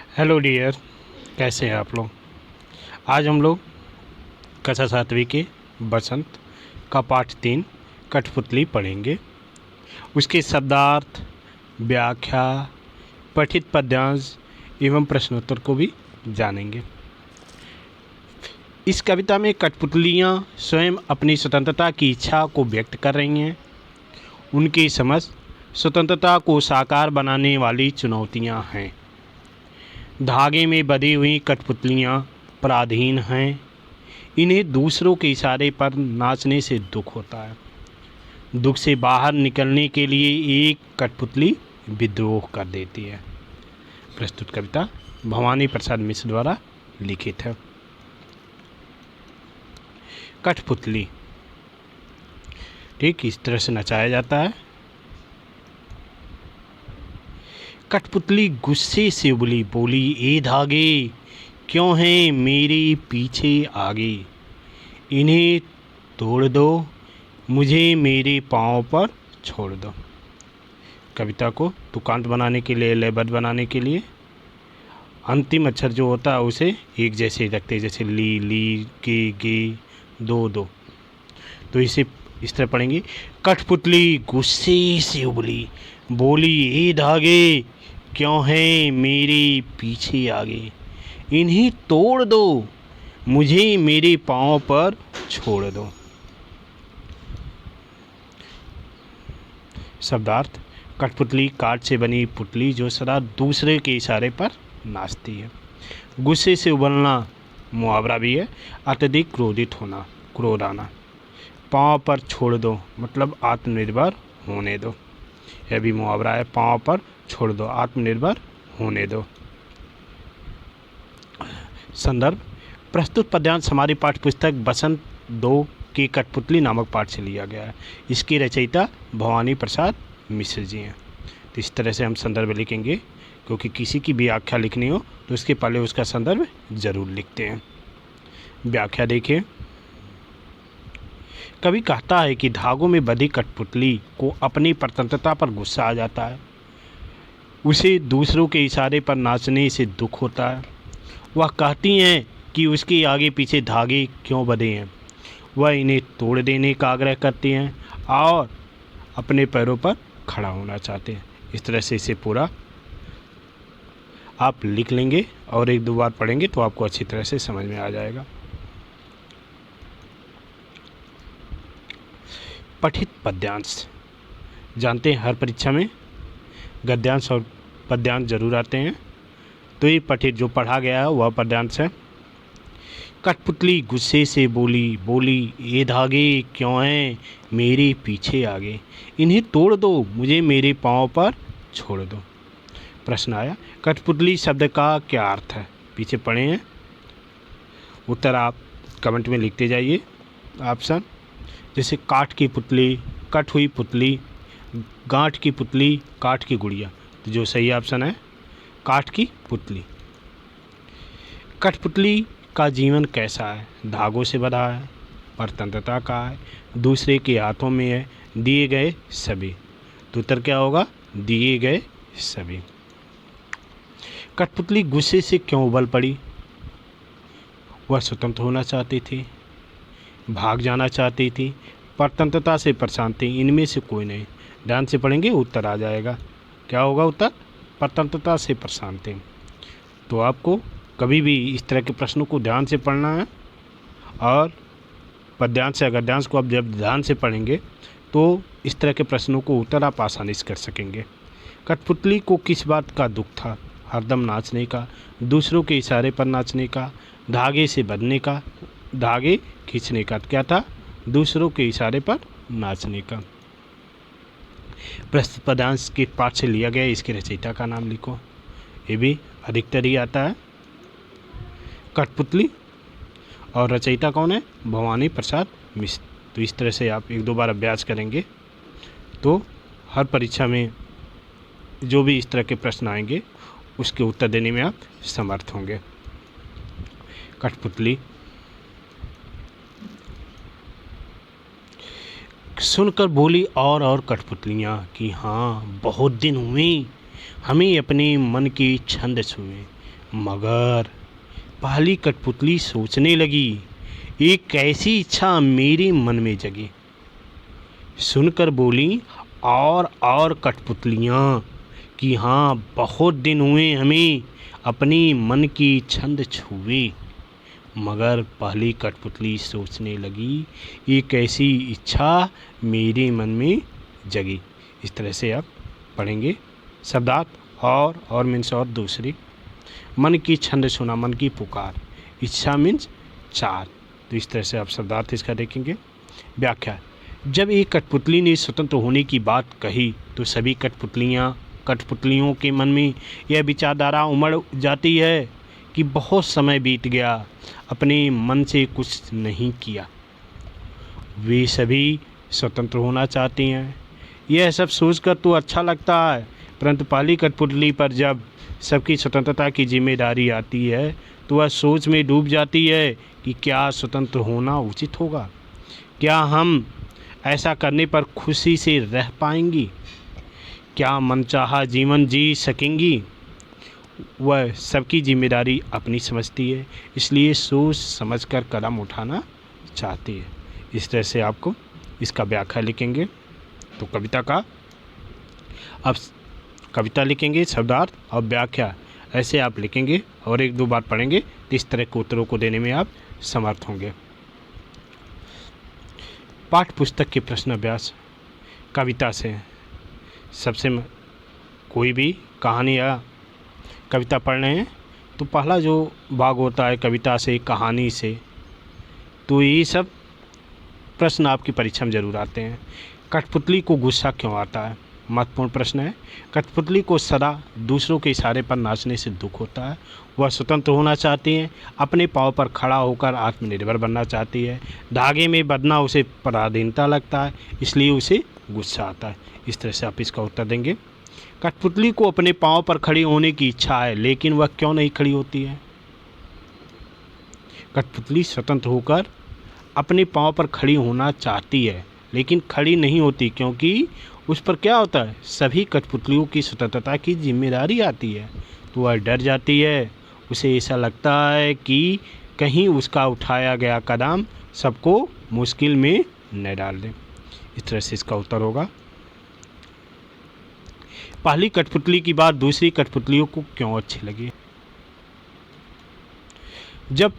Hello dear, कैसे हैं आप लोग। आज हम लोग कक्षा 7वीं के बसंत का पाठ 3 कठपुतली पढ़ेंगे। उसके शब्दार्थ, व्याख्या, पठित पद्यांश एवं प्रश्नोत्तर को भी जानेंगे। इस कविता में कठपुतलियाँ स्वयं अपनी स्वतंत्रता की इच्छा को व्यक्त कर रही हैं। उनकी समझ स्वतंत्रता को साकार बनाने वाली चुनौतियाँ हैं। धागे में बंधी हुई कठपुतलियाँ पराधीन हैं। इन्हें दूसरों के इशारे पर नाचने से दुख होता है। दुख से बाहर निकलने के लिए एक कठपुतली विद्रोह कर देती है। प्रस्तुत कविता भवानी प्रसाद मिश्र द्वारा लिखित है। कठपुतली ठीक इस तरह से नचाया जाता है। कठपुतली गुस्से से बोली, ए धागे क्यों हैं मेरे पीछे आगे। इन्हें तोड़ दो, मुझे मेरे पाँव पर छोड़ दो। कविता को तुकांत बनाने के लिए, लयबद्ध बनाने के लिए अंतिम अक्षर जो होता है उसे एक जैसे रखते हैं, जैसे ली गे दो। तो इसे इस तरह पढ़ेंगे। कठपुतली गुस्से से उबली, बोली ए धागे क्यों हैं मेरे पीछे आगे। इन्हें तोड़ दो, मुझे मेरे पाँव पर छोड़ दो। शब्दार्थ, कठपुतली काठ से बनी पुतली जो सदा दूसरे के इशारे पर नाचती है। गुस्से से उबलना मुहावरा भी है, अत्यधिक क्रोधित होना, क्रोध आना। पाँव पर छोड़ दो मतलब आत्मनिर्भर होने दो, यह भी मुहावरा है। पाँव पर छोड़ दो, आत्मनिर्भर होने दो। संदर्भ, प्रस्तुत पद्यांश हमारी पाठ्यपुस्तक बसंत 2 के कठपुतली नामक पाठ से लिया गया है। इसकी रचयिता भवानी प्रसाद मिश्र जी हैं। तो इस तरह से हम संदर्भ लिखेंगे, क्योंकि किसी की भी व्याख्या लिखनी हो तो उसके पहले उसका संदर्भ जरूर लिखते हैं। व्याख्या देखिए। कवि कहता है कि धागों में बंधी कठपुतली को अपनी स्वतंत्रता पर गुस्सा आ जाता है। उसे दूसरों के इशारे पर नाचने से दुख होता है। वह कहती हैं कि उसके आगे पीछे धागे क्यों बंधे हैं। वह इन्हें तोड़ देने का आग्रह करती हैं और अपने पैरों पर खड़ा होना चाहते हैं। इस तरह से इसे पूरा आप लिख लेंगे और एक दो बार पढ़ेंगे तो आपको अच्छी तरह से समझ में आ जाएगा। पठित पद्यांश, जानते हैं हर परीक्षा में गद्यांश और पद्यांश जरूर आते हैं। तो ये पठित जो पढ़ा गया है वह पद्यांश है। कठपुतली गुस्से से बोली ये धागे क्यों हैं मेरे पीछे आगे। इन्हें तोड़ दो, मुझे मेरे पाँव पर छोड़ दो। प्रश्न आया, कठपुतली शब्द का क्या अर्थ है। पीछे पढ़े हैं, उत्तर आप कमेंट में लिखते जाइए। ऑप्शन जैसे काठ की पुतली, कट हुई पुतली, गांठ की पुतली, काठ की गुड़िया। तो जो सही ऑप्शन है काठ की पुतली। कठपुतली का जीवन कैसा है। धागों से बंधा है, स्वतंत्रता का है, दूसरे के हाथों में है, दिए गए सभी। तो उत्तर क्या होगा, दिए गए सभी। कठपुतली गुस्से से क्यों उबल पड़ी। वह स्वतंत्र होना चाहती थी, भाग जाना चाहती थी, स्वतंत्रता से परेशान थी। इनमें से कोई नहीं। ध्यान से पढ़ेंगे उत्तर आ जाएगा। क्या होगा उत्तर, स्वतंत्रता से परेशान थे। तो आपको कभी भी इस तरह के प्रश्नों को ध्यान से पढ़ना है और पद्यांश या गद्यांश को आप जब ध्यान से पढ़ेंगे तो इस तरह के प्रश्नों को उत्तर आप आसानी से कर सकेंगे। कठपुतली को किस बात का दुख था। हरदम नाचने का, दूसरों के इशारे पर नाचने का, धागे से बंधने का, धागे खींचने का। क्या था, दूसरों के इशारे पर नाचने का। प्रस्तुत पद्यांश के पाठ से लिया गया। इसके रचयिता का नाम लिखो। ये भी अधिकतर ही आता है, कठपुतली। और रचयिता कौन है, भवानी प्रसाद मिश्र। तो इस तरह से आप एक दो बार अभ्यास करेंगे तो हर परीक्षा में जो भी इस तरह के प्रश्न आएंगे उसके उत्तर देने में आप समर्थ होंगे। कठपुतली। सुनकर बोली और कठपुतलियाँ कि हाँ बहुत दिन हुए हमें अपने मन की छंद छुए। मगर पहली कठपुतली सोचने लगी, एक कैसी इच्छा मेरे मन में जगी। सुनकर बोली और कठपुतलियाँ कि हाँ, बहुत दिन हुए हमें अपनी मन की छंद छुए। मगर पहली कठपुतली सोचने लगी, एक ऐसी इच्छा मेरे मन में जगी। इस तरह से आप पढ़ेंगे शब्दार्थ और मीन्स और दूसरी। मन की छंद सुना, मन की पुकार, इच्छा मीन्स चार। तो इस तरह से आप शब्दार्थ इसका देखेंगे। व्याख्या, जब एक कठपुतली ने स्वतंत्र होने की बात कही तो सभी कठपुतलियों के मन में यह विचारधारा उमड़ जाती है कि बहुत समय बीत गया, अपने मन से कुछ नहीं किया। वे सभी स्वतंत्र होना चाहती हैं। यह सब सोचकर तो अच्छा लगता है, परंतु पहली कठपुतली पर जब सबकी स्वतंत्रता की जिम्मेदारी आती है तो वह सोच में डूब जाती है कि क्या स्वतंत्र होना उचित होगा, क्या हम ऐसा करने पर खुशी से रह पाएंगी, क्या मनचाहा जीवन जी सकेंगी। वह सबकी जिम्मेदारी अपनी समझती है, इसलिए सोच समझकर कदम उठाना चाहती है। इस तरह से आपको इसका व्याख्या लिखेंगे। तो कविता का अब कविता लिखेंगे, शब्दार्थ और व्याख्या ऐसे आप लिखेंगे और एक दो बार पढ़ेंगे तो इस तरह के उत्तरों को देने में आप समर्थ होंगे। पाठ्य पुस्तक के प्रश्न अभ्यास कविता से सबसे कोई भी कहानी या कविता पढ़ रहे हैं तो पहला जो भाग होता है कविता से, कहानी से, तो ये सब प्रश्न आपकी परीक्षा में जरूर आते हैं। कठपुतली को गुस्सा क्यों आता है, महत्वपूर्ण प्रश्न है। कठपुतली को सदा दूसरों के इशारे पर नाचने से दुख होता है। वह स्वतंत्र होना चाहती है, अपने पाँव पर खड़ा होकर आत्मनिर्भर बनना चाहती है। धागे में बंधना उसे पराधीनता लगता है, इसलिए उसे गुस्सा आता है। इस तरह से आप इसका उत्तर देंगे। कठपुतली को अपने पाँव पर खड़ी होने की इच्छा है, लेकिन वह क्यों नहीं खड़ी होती है। कठपुतली स्वतंत्र होकर अपने पाँव पर खड़ी होना चाहती है, लेकिन खड़ी नहीं होती क्योंकि उस पर क्या होता है, सभी कठपुतलियों की स्वतंत्रता की जिम्मेदारी आती है। तो वह डर जाती है, उसे ऐसा लगता है कि कहीं उसका उठाया गया कदम सबको मुश्किल में न डाल दे। इस तरह से इसका उत्तर होगा। पहली कठपुतली की बात दूसरी कठपुतलियों को क्यों अच्छी लगी। जब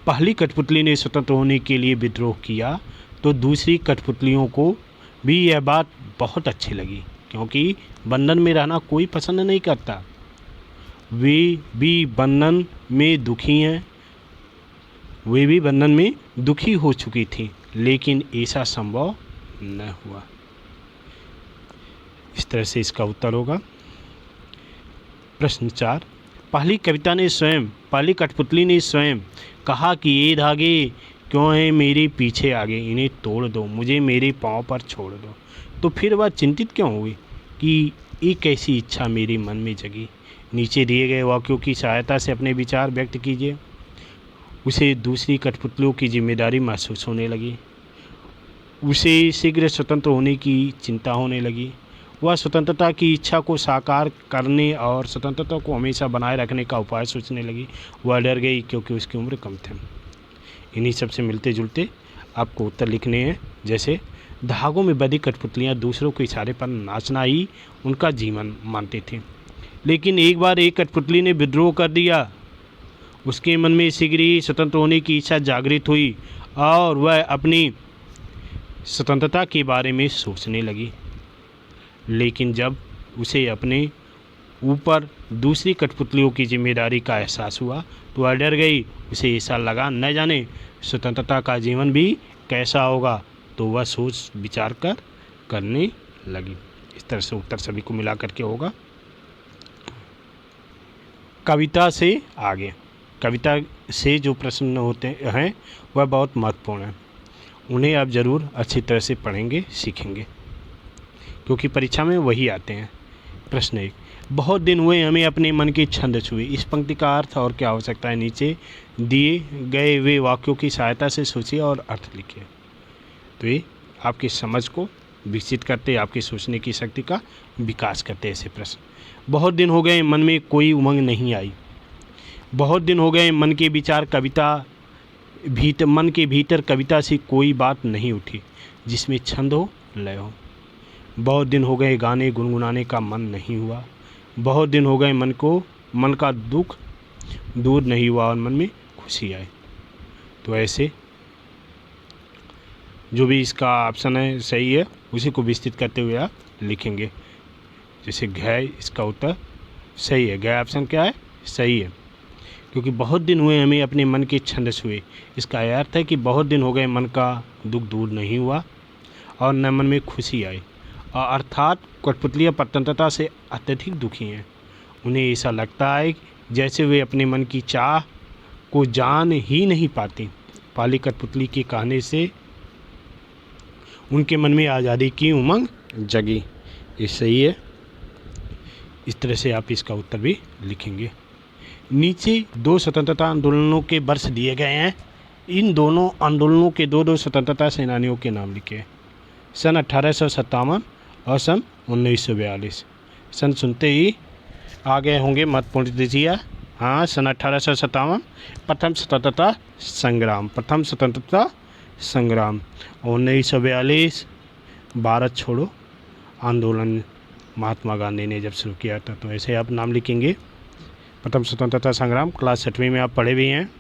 पहली कठपुतली ने स्वतंत्र होने के लिए विद्रोह किया तो दूसरी कठपुतलियों को भी यह बात बहुत अच्छी लगी, क्योंकि बंधन में रहना कोई पसंद नहीं करता। वे भी बंधन में दुखी हैं, वे भी बंधन में दुखी हो चुकी थी, लेकिन ऐसा संभव न हुआ। इस तरह से इसका उत्तर होगा। प्रश्न 4, पहली कठपुतली ने स्वयं कहा कि ये धागे क्यों हैं मेरे पीछे आगे, इन्हें तोड़ दो, मुझे मेरे पाँव पर छोड़ दो। तो फिर वह चिंतित क्यों हुई कि एक कैसी इच्छा मेरे मन में जगी। नीचे दिए गए वाक्यों की सहायता से अपने विचार व्यक्त कीजिए। उसे दूसरी कठपुतलियों की जिम्मेदारी महसूस होने लगी। उसे शीघ्र स्वतंत्र होने की चिंता होने लगी। वह स्वतंत्रता की इच्छा को साकार करने और स्वतंत्रता को हमेशा बनाए रखने का उपाय सोचने लगी। वह डर गई क्योंकि उसकी उम्र कम थी। इन्हीं सबसे मिलते जुलते आपको उत्तर लिखने हैं। जैसे धागों में बंधी कठपुतलियाँ दूसरों के इशारे पर नाचना ही उनका जीवन मानती थी, लेकिन एक बार एक कठपुतली ने विद्रोह कर दिया। उसके मन में शीघ्र ही स्वतंत्र होने की इच्छा जागृत हुई और वह अपनी स्वतंत्रता के बारे में सोचने लगी। लेकिन जब उसे अपने ऊपर दूसरी कठपुतलियों की जिम्मेदारी का एहसास हुआ तो वह डर गई। उसे ऐसा लगा न जाने स्वतंत्रता का जीवन भी कैसा होगा, तो वह सोच विचार कर करने लगी। इस तरह से उत्तर सभी को मिला करके होगा। कविता से आगे, कविता से जो प्रश्न होते हैं वह बहुत महत्वपूर्ण हैं। उन्हें आप ज़रूर अच्छी तरह से पढ़ेंगे, सीखेंगे, क्योंकि परीक्षा में वही आते हैं। प्रश्न 1, बहुत दिन हुए हमें अपने मन की छंद छुई। इस पंक्ति का अर्थ और क्या हो सकता है, नीचे दिए गए वे वाक्यों की सहायता से सोचिए और अर्थ लिखिए। तो ये आपकी समझ को विकसित करते, आपकी सोचने की शक्ति का विकास करते ऐसे प्रश्न। बहुत दिन हो गए मन में कोई उमंग नहीं आई। बहुत दिन हो गए मन के भीतर कविता सी कोई बात नहीं उठी जिसमें छंद हो, लय हो। बहुत दिन हो गए गाने गुनगुनाने का मन नहीं हुआ। बहुत दिन हो गए मन का दुख दूर नहीं हुआ और मन में खुशी आई। तो ऐसे जो भी इसका ऑप्शन है सही है उसी को विस्तृत करते हुए आप लिखेंगे। जैसे घ, इसका उत्तर सही है। घ ऑप्शन क्या है? सही है, क्योंकि बहुत दिन हुए हमें अपने मन के छंद हुए। इसका अर्थ है कि बहुत दिन हो गए मन का दुख दूर नहीं हुआ और न मन में खुशी आई, और अर्थात कठपुतलियाँ स्वतंत्रता से अत्यधिक दुखी हैं। उन्हें ऐसा लगता है जैसे वे अपने मन की चाह को जान ही नहीं पाती। पाली कठपुतली के कहने से उनके मन में आज़ादी की उमंग जगी। ये सही है। इस तरह से आप इसका उत्तर भी लिखेंगे। नीचे 2 स्वतंत्रता आंदोलनों के वर्ष दिए गए हैं। इन दोनों आंदोलनों के 2 स्वतंत्रता सेनानियों के नाम लिखे। सन 1857 और सन 1942। सन सुनते ही आ गए होंगे, महत्वपूर्ण दीजिए। हाँ, सन 1857 प्रथम स्वतंत्रता संग्राम। 1942 भारत छोड़ो आंदोलन महात्मा गांधी ने जब शुरू किया था। तो ऐसे आप नाम लिखेंगे। प्रथम स्वतंत्रता संग्राम क्लास 6वीं में आप पढ़े भी हैं।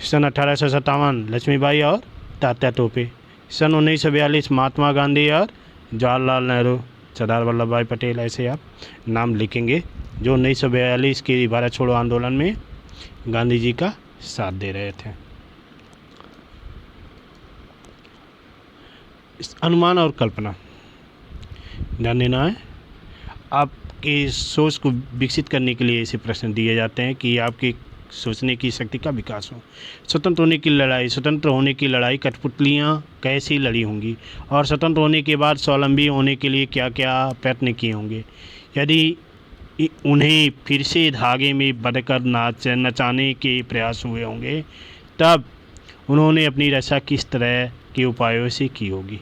सन 1857 लक्ष्मीबाई और तात्या टोपे। सन 1942 महात्मा गांधी और जवाहरलाल नेहरू, सरदार वल्लभ भाई पटेल। ऐसे आप नाम लिखेंगे जो 1942 के भारत छोड़ो आंदोलन में गांधी जी का साथ दे रहे थे। अनुमान और कल्पना ध्यान देना है। आपके सोच को विकसित करने के लिए ऐसे प्रश्न दिए जाते हैं कि आपके सोचने की शक्ति का विकास हो। स्वतंत्र होने की लड़ाई कठपुतलियाँ कैसी लड़ी होंगी, और स्वतंत्र होने के बाद स्वावलंबी होने के लिए क्या क्या प्रयत्न किए होंगे। यदि उन्हें फिर से धागे में बंधकर नचाने के प्रयास हुए होंगे, तब उन्होंने अपनी रक्षा किस तरह के उपायों से की होगी।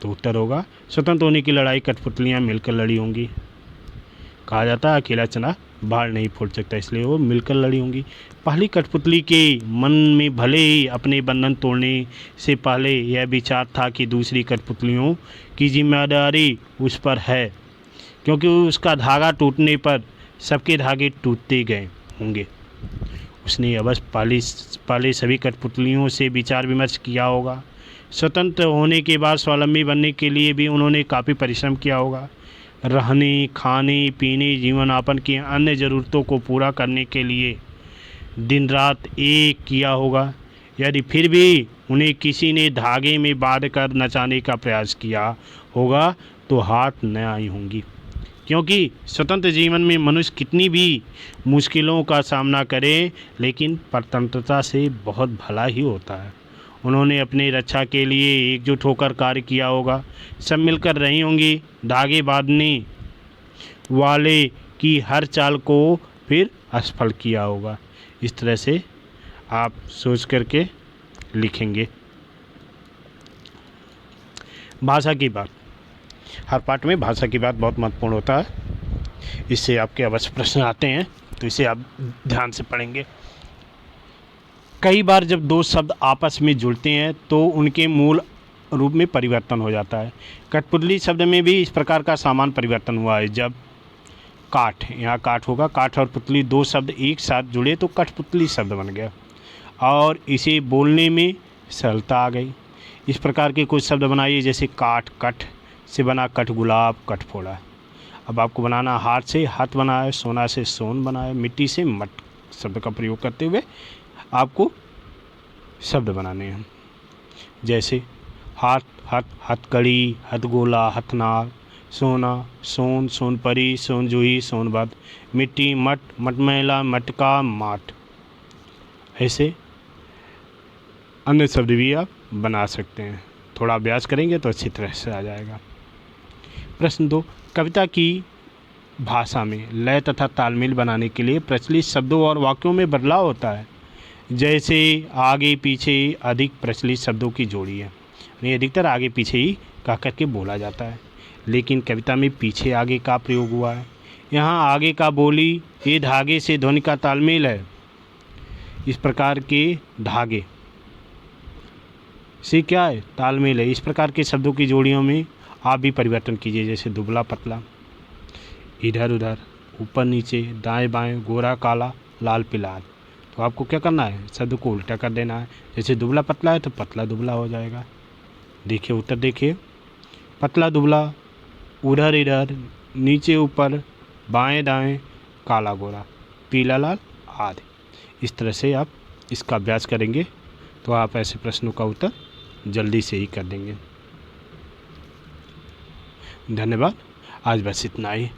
तो उत्तर होगा स्वतंत्र होने की लड़ाई कठपुतलियाँ मिलकर लड़ी होंगी। कहा जाता है अकेला चना बाहर नहीं फोड़ सकता, इसलिए वो मिलकर लड़ी होंगी। पहली कठपुतली के मन में भले ही अपने बंधन तोड़ने से पहले यह विचार था कि दूसरी कठपुतलियों की जिम्मेदारी उस पर है, क्योंकि उसका धागा टूटने पर सबके धागे टूटते गए होंगे। उसने अवश्य पहले सभी कठपुतलियों से विचार विमर्श किया होगा। स्वतंत्र होने के बाद स्वावलंबी बनने के लिए भी उन्होंने काफ़ी परिश्रम किया होगा। रहने, खाने, पीने, जीवन यापन की अन्य ज़रूरतों को पूरा करने के लिए दिन रात एक किया होगा। यदि फिर भी उन्हें किसी ने धागे में बांध कर नचाने का प्रयास किया होगा तो हाथ न आई होंगी, क्योंकि स्वतंत्र जीवन में मनुष्य कितनी भी मुश्किलों का सामना करे, लेकिन स्वतंत्रता से बहुत भला ही होता है। उन्होंने अपनी रक्षा के लिए एकजुट होकर कार्य किया होगा। सब मिलकर रही होंगी। धागे बांधने वाले की हर चाल को फिर असफल किया होगा। इस तरह से आप सोच करके लिखेंगे। भाषा की बात, हर पाठ में भाषा की बात बहुत महत्वपूर्ण होता है। इससे आपके अवश्य प्रश्न आते हैं, तो इसे आप ध्यान से पढ़ेंगे। कई बार जब 2 शब्द आपस में जुड़ते हैं तो उनके मूल रूप में परिवर्तन हो जाता है। कठपुतली शब्द में भी इस प्रकार का सामान्य परिवर्तन हुआ है। जब काठ, यहाँ काठ होगा, काठ और पुतली 2 शब्द एक साथ जुड़े तो कठपुतली शब्द बन गया और इसे बोलने में सरलता आ गई। इस प्रकार के कुछ शब्द बनाइए, जैसे काठ, कठ से बना कठ गुलाब, कठ फोड़ा। अब आपको बनाना हाथ से हाथ बना है, सोना से सोन बना है, मिट्टी से मट शब्द का प्रयोग करते हुए आपको शब्द बनाने हैं। जैसे हाथ, हथकड़ी, हथगोला, हथनार, सोना, सोन, सोनपरी, सोनजूही, सोनभद्र, मिट्टी, मट, मटमैला, मटका, माट। ऐसे अन्य शब्द भी आप बना सकते हैं। थोड़ा अभ्यास करेंगे तो अच्छी तरह से आ जाएगा। प्रश्न 2, कविता की भाषा में लय तथा तालमेल बनाने के लिए प्रचलित शब्दों और वाक्यों में बदलाव होता है। जैसे आगे पीछे अधिक प्रचलित शब्दों की जोड़ी है, यानी अधिकतर आगे पीछे ही कह करके बोला जाता है। लेकिन कविता में पीछे आगे का प्रयोग हुआ है। यहाँ आगे का बोली ये धागे से ध्वनि का तालमेल है। इस प्रकार के धागे से क्या है, तालमेल है। इस प्रकार के शब्दों की जोड़ियों में आप भी परिवर्तन कीजिए, जैसे दुबला पतला, इधर उधर, ऊपर नीचे, दाएं बाएं, गोरा काला, लाल पीला। तो आपको क्या करना है, शब्द को उल्टा कर देना है। जैसे दुबला पतला है तो पतला दुबला हो जाएगा। देखिए उत्तर देखिए, पतला दुबला, उधर इधर, नीचे ऊपर, बाएं दाएं, काला गोरा, पीला लाल आदि। इस तरह से आप इसका अभ्यास करेंगे तो आप ऐसे प्रश्नों का उत्तर जल्दी से ही कर देंगे। धन्यवाद। आज बस इतना ही।